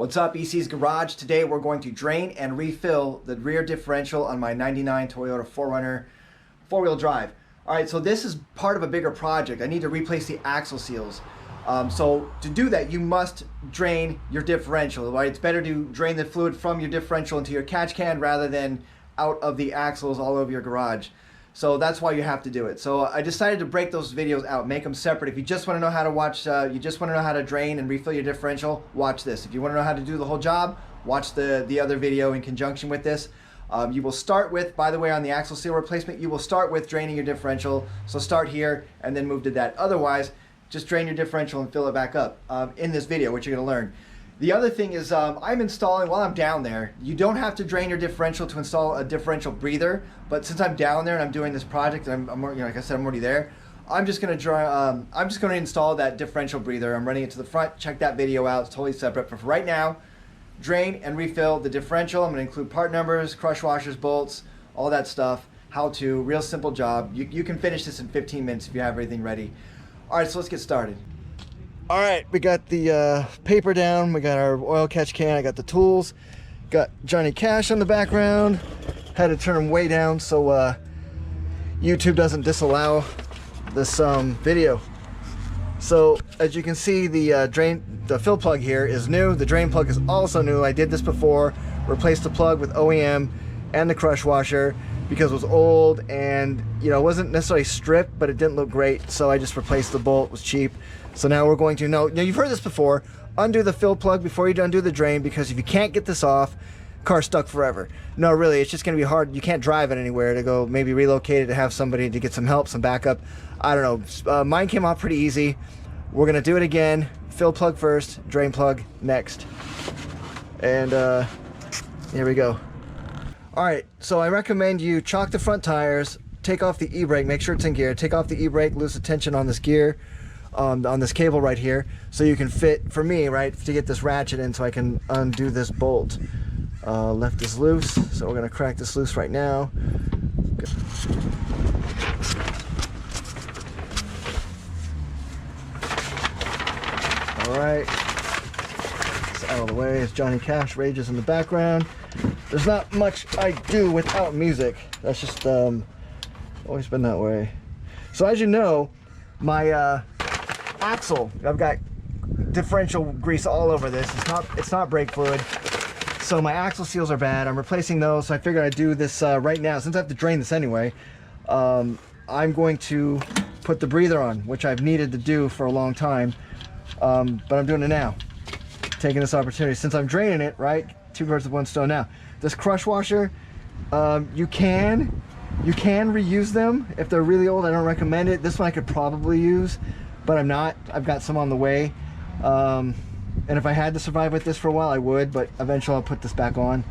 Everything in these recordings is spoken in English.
What's up, EC's Garage? Today we're going to drain and refill the rear differential on my 99 Toyota 4Runner four-wheel drive. Alright, so this is part of a bigger project. I need to replace the axle seals. So to do that, you must drain your differential. Right? It's better to drain the fluid from your differential into your catch can rather than out of the axles all over your garage. So that's why you have to do it. So I decided to break those videos out, make them separate. If you just want to know how to watch, you just want to know how to drain and refill your differential, watch this. If you want to know how to do the whole job, watch the other video in conjunction with this. You will start with, by the way, on the axle seal replacement, you will start with draining your differential. So start here and then move to that. Otherwise, just drain your differential and fill it back up in this video, which you're going to learn. The other thing is I'm installing, while I'm down there, you don't have to drain your differential to install a differential breather, but since I'm down there and I'm doing this project, I'm like I said, I'm already there, I'm just going to install that differential breather. I'm running it to the front. Check that video out. It's totally separate. But for right now, drain and refill the differential. I'm going to include part numbers, crush washers, bolts, all that stuff, how to, real simple job. You can finish this in 15 minutes if you have everything ready. All right, so let's get started. All right, we got the paper down, we got our oil catch can, I got the tools, got Johnny Cash on the background, had to turn him way down so YouTube doesn't disallow this video. So as you can see, the fill plug here is new, the drain plug is also new. I did this before, replaced the plug with OEM and the crush washer because it was old and it wasn't necessarily stripped, but it didn't look great, so I just replaced the bolt. It was cheap. So now we're going to, now you've heard this before, undo the fill plug before you undo the drain, because if you can't get this off, car's stuck forever. No, really, it's just going to be hard. You can't drive it anywhere to go, maybe relocate it, to have somebody to get some help, some backup. I don't know. Mine came off pretty easy. We're going to do it again. Fill plug first, drain plug next. And here we go. All right, so I recommend you chalk the front tires, take off the e-brake, make sure it's in gear, take off the e-brake, lose the tension on this gear, on this cable right here, so you can fit, for me, right, to get this ratchet in so I can undo this bolt. Left this loose, so we're gonna crack this loose right now. All right, it's out of the way. It's Johnny Cash rages in the background. There's not much I do without music. That's just always been that way. So as you know, my axle, I've got differential grease all over this. It's not brake fluid, so my axle seals are bad. I'm replacing those, so I figured I'd do this right now. Since I have to drain this anyway, I'm going to put the breather on, which I've needed to do for a long time, but I'm doing it now, taking this opportunity since I'm draining it, right? Two birds with one stone. Now this crush washer, you can reuse them if they're really old. I don't recommend it. This one I could probably use, but I'm not. I've got some on the way, and if I had to survive with this for a while, I would, but eventually I'll put this back on.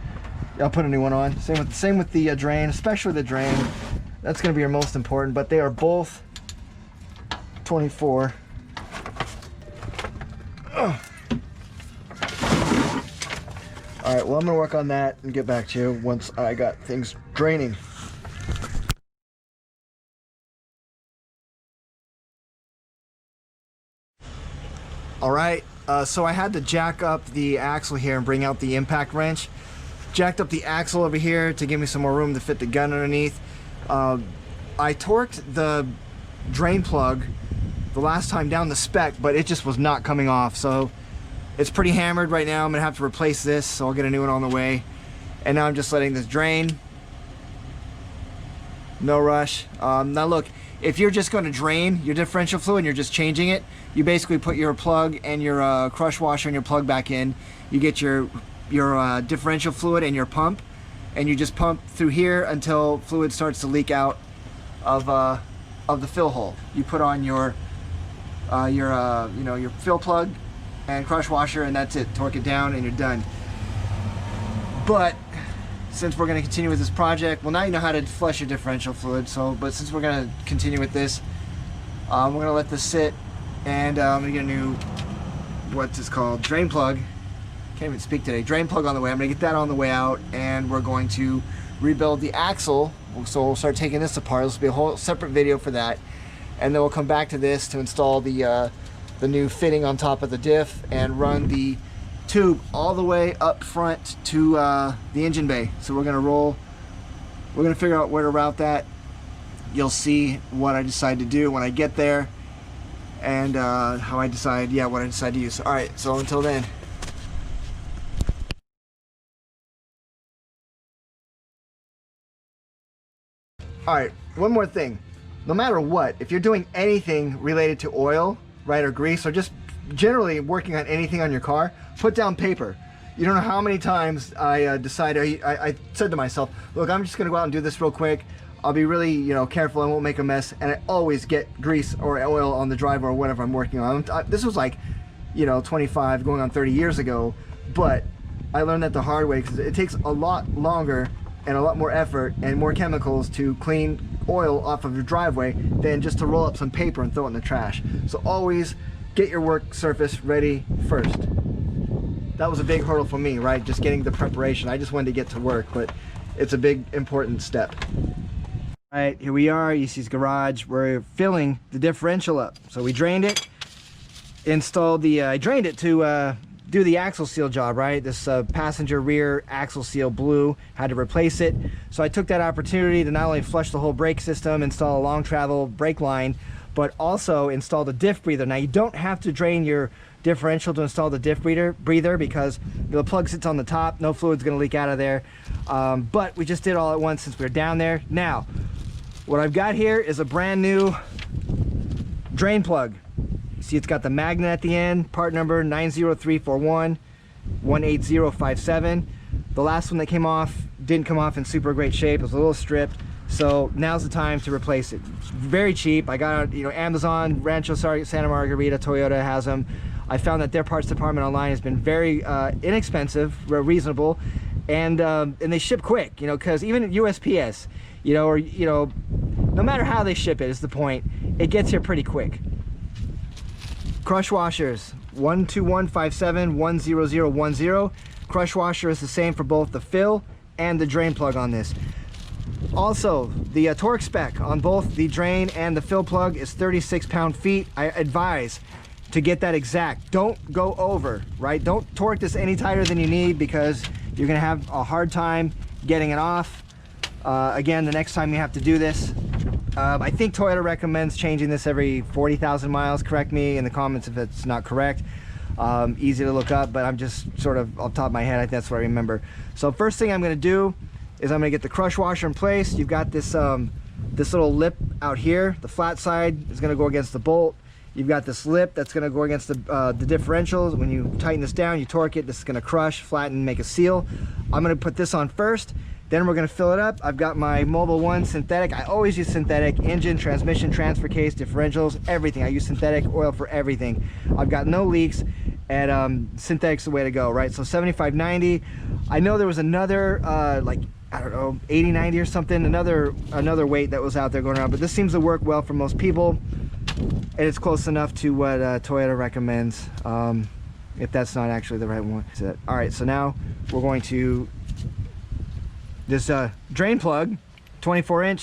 I'll put a new one on. Same with the drain, especially the drain. That's going to be your most important, but they are both 24. Ugh. All right, well, I'm going to work on that and get back to you once I got things draining. All right, so I had to jack up the axle here and bring out the impact wrench. Jacked up the axle over here to give me some more room to fit the gun underneath. I torqued the drain plug the last time down the Spec, but it just was not coming off, so it's pretty hammered right now. I'm gonna have to replace this, so I'll get a new one on the way. And now I'm just letting this drain. No rush. Now look, if you're just going to drain your differential fluid and you're just changing it, you basically put your plug and your crush washer and your plug back in. You get your differential fluid and your pump, and you just pump through here until fluid starts to leak out of the fill hole. You put on your fill plug and crush washer, and that's it. Torque it down and you're done. But since we're going to continue with this project, well, now you know how to flush your differential fluid, but since we're going to continue with this, we're going to let this sit, and I'm going to get a new, what's this called, drain plug. Can't even speak today. Drain plug on the way. I'm going to get that on the way out, and we're going to rebuild the axle. So we'll start taking this apart. This will be a whole separate video for that, and then we'll come back to this to install the new fitting on top of the diff and run the tube all the way up front to the engine bay. So we're gonna figure out where to route that. You'll see what I decide to do when I get there, and how I decide, what I decide to use. All right, so until then. All right, one more thing. No matter what, if you're doing anything related to oil, right, or grease, or just generally working on anything on your car, put down paper. You don't know how many times I decided, I said to myself, look, I'm just gonna go out and do this real quick. I'll be really, careful, I won't make a mess, and I always get grease or oil on the driver or whatever I'm working on. This was like, 25, going on 30 years ago, but I learned that the hard way, because it takes a lot longer and a lot more effort and more chemicals to clean oil off of your driveway than just to roll up some paper and throw it in the trash. So always get your work surface ready first. That was a big hurdle for me, right? Just getting the preparation. I just wanted to get to work, but it's a big, important step. All right, here we are, EC's garage. We're filling the differential up. So we drained it, installed the, I drained it to do the axle seal job, right? This passenger rear axle seal blew, had to replace it. So I took that opportunity to not only flush the whole brake system, install a long travel brake line, but also install the diff breather. Now you don't have to drain your differential to install the diff breather because the plug sits on the top, no fluid's gonna leak out of there. But we just did all at once since we were down there. Now, what I've got here is a brand new drain plug. See, it's got the magnet at the end, part number 90341 18057. The last one that came off didn't come off in super great shape. It was a little stripped. So now's the time to replace it. It's very cheap. I got it, Amazon, Rancho Santa Margarita, Toyota has them. I found that their parts department online has been very inexpensive, reasonable, and they ship quick. Because even at USPS, no matter how they ship it, is the point. It gets here pretty quick. Crush washers, 12157-10010. Crush washer is the same for both the fill and the drain plug on this. Also, the torque spec on both the drain and the fill plug is 36 pound-feet. I advise to get that exact. Don't go over, right? Don't torque this any tighter than you need because you're gonna have a hard time getting it off. Again, the next time you have to do this, I think Toyota recommends changing this every 40,000 miles. Correct me in the comments if it's not correct. Easy to look up, but I'm just sort of off the top of my head, I think that's what I remember. So first thing I'm gonna do is I'm gonna get the crush washer in place. You've got this, this little lip out here. The flat side is gonna go against the bolt. You've got this lip that's gonna go against the differentials. When you tighten this down, you torque it, this is gonna crush, flatten, make a seal. I'm gonna put this on first. Then we're gonna fill it up. I've got my Mobil 1 synthetic. I always use synthetic. Engine, transmission, transfer case, differentials, everything. I use synthetic oil for everything. I've got no leaks, and synthetic's the way to go, right? So 75/90. I know there was another, like, I don't know, 80/90 or something, another weight that was out there going around, but this seems to work well for most people, and it's close enough to what Toyota recommends, if that's not actually the right one. All right, so now we're going to this drain plug, 24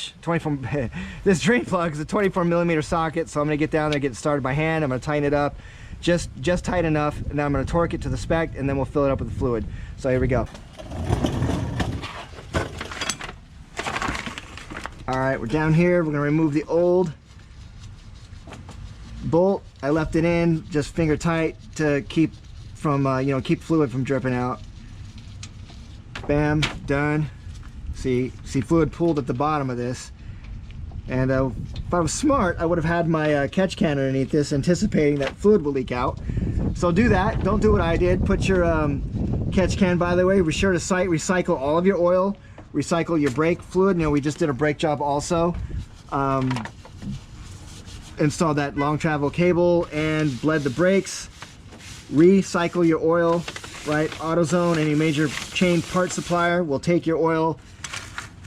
this drain plug is a 24mm socket, so I'm gonna get down there, get it started by hand. I'm gonna tighten it up just tight enough, and then I'm gonna torque it to the spec, and then we'll fill it up with the fluid. So here we go. All right, we're down here. We're gonna remove the old bolt. I left it in just finger tight to keep from keep fluid from dripping out. Bam, done. See fluid pooled at the bottom of this, and if I was smart, I would have had my catch can underneath this, anticipating that fluid will leak out. So do that. Don't do what I did. Put your catch can, by the way, be sure to recycle all of your oil, recycle your brake fluid. We just did a brake job also. Install that long travel cable and bled the brakes. Recycle your oil, right? AutoZone, any major chain part supplier will take your oil,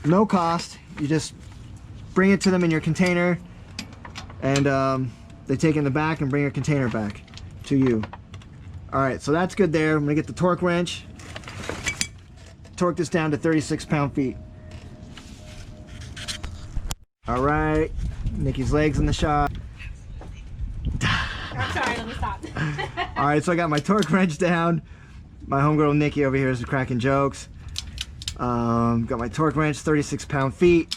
no cost. You just bring it to them in your container, and they take it in the back and bring your container back to you. All right, so that's good there. I'm gonna get the torque wrench, torque this down to 36 pound-feet. All right, Niki's legs in the shot. I'm sorry, let me stop. All right, so I got my torque wrench down. My homegirl Nikki over here is cracking jokes. Got my torque wrench, 36 pound-feet.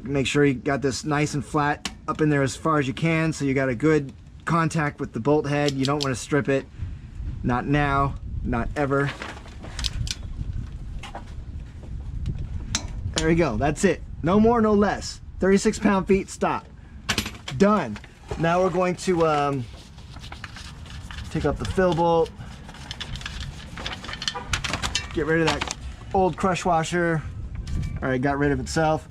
Make sure you got this nice and flat up in there as far as you can, so you got a good contact with the bolt head. You don't want to strip it. Not now, not ever. There we go, that's it. No more, no less. 36 pound-feet, stop. Done. Now we're going to take up the fill bolt. Get rid of that old crush washer. All right, got rid of itself.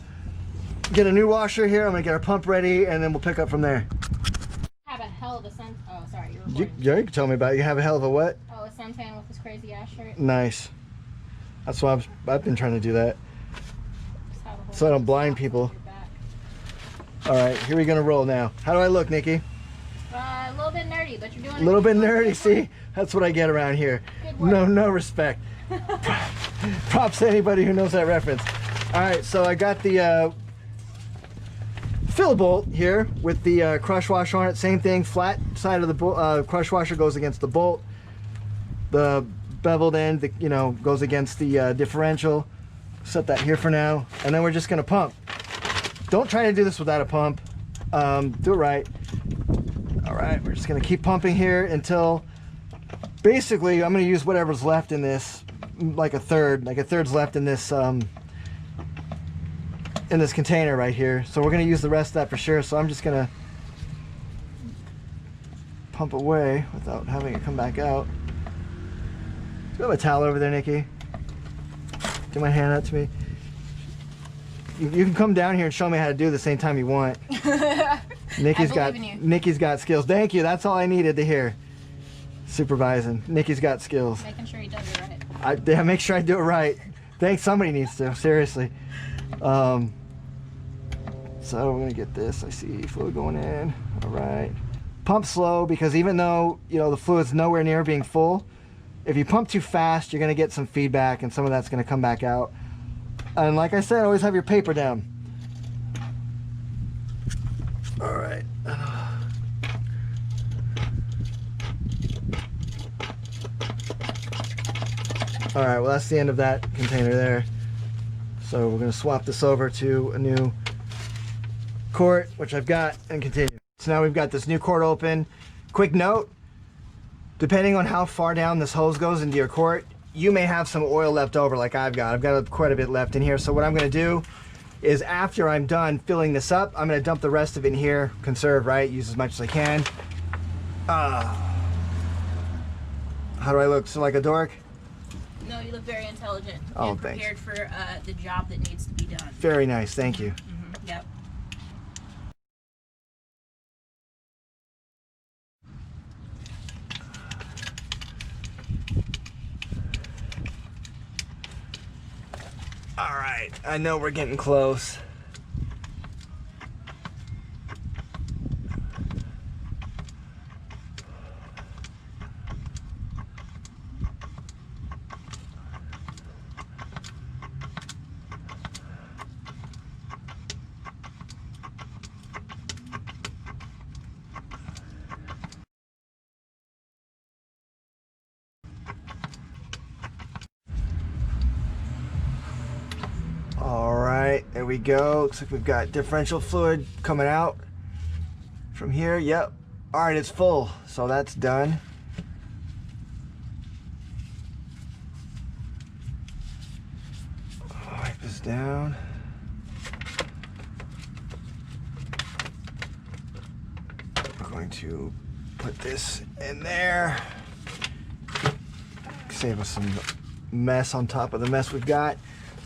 Get a new washer here. I'm gonna get our pump ready, and then we'll pick up from there. Have a hell of a sun. Oh, sorry, you're recording. Yeah, you can tell me about it. You have a hell of a what? Oh, a suntan with this crazy ass shirt. Nice. That's why I've been trying to do that, so I don't blind people. All right, here we're gonna roll now. How do I look, Nikki? A little bit nerdy, but you're doing a little bit nerdy. See, that's what I get around here. No respect. Props to anybody who knows that reference. All right, so I got the fill bolt here with the crush washer on it. Same thing, flat side of the crush washer goes against the bolt. The beveled end, goes against the differential. Set that here for now, and then we're just gonna pump. Don't try to do this without a pump. Do it right. All right, we're just gonna keep pumping here until basically I'm gonna use whatever's left in this, like a third's left in this container right here. So we're gonna use the rest of that for sure. So I'm just gonna pump away without having it come back out. Do you have a towel over there, Nikki? Do my hand out to me. You can come down here and show me how to do the same time you want. Nikki's got skills. Thank you. That's all I needed to hear. Supervising. Nikki's got skills. Making sure he does it right. Yeah, make sure I do it right. Thanks. Somebody needs to. Seriously. So we're gonna get this. I see fluid going in. All right. Pump slow, because even though the fluid's nowhere near being full, if you pump too fast, you're gonna get some feedback, and some of that's gonna come back out. And like I said, always have your paper down. All right. All right, well, that's the end of that container there. So we're gonna swap this over to a new quart, which I've got, and continue. So now we've got this new quart open. Quick note, depending on how far down this hose goes into your quart, you may have some oil left over like I've got. I've got quite a bit left in here. So what I'm gonna do is, after I'm done filling this up, I'm gonna dump the rest of it in here. Conserve, right? Use as much as I can. How do I look? So like a dork? No, you look very intelligent. Oh, and prepared for the job that needs to be done. Very nice, thank you. Mm-hmm. Yep. All right, I know we're getting close. All right, there we go. Looks like we've got differential fluid coming out from here. Yep. All right, it's full, so that's done. Wipe this down. We're going to put this in there. Save us some mess on top of the mess we've got.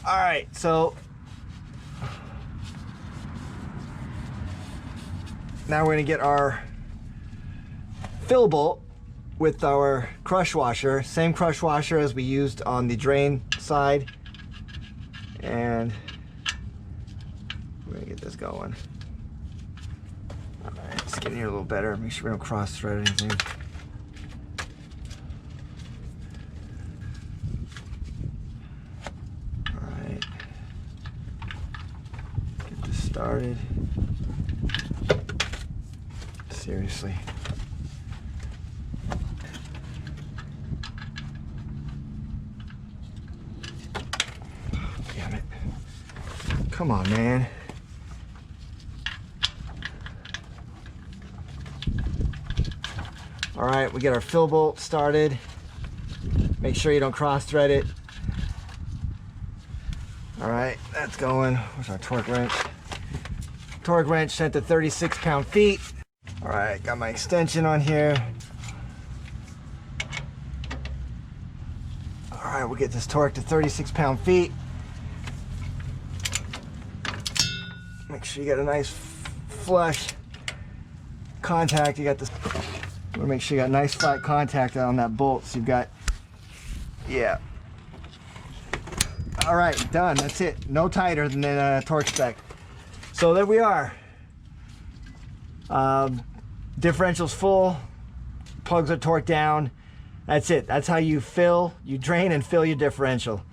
All right, so now we're gonna get our fill bolt with our crush washer, same crush washer as we used on the drain side, and we're gonna get this going. All right, let's get in here a little better. Make sure we don't cross thread anything. Started. Seriously. Come on, man. All right, we get our fill bolt started. Make sure you don't cross thread it. All right, that's going. Where's our torque wrench? Torque wrench set to 36 pound-feet. All right, got my extension on here. All right, we'll get this torque to 36 pound-feet. Make sure you got a nice flush contact. You got this. We'll make sure you got nice flat contact on that bolt. So you've got, yeah. All right, done. That's it. No tighter than the torque spec. So there we are. Differential's full. Plugs are torqued down. That's it. That's how you drain and fill your differential.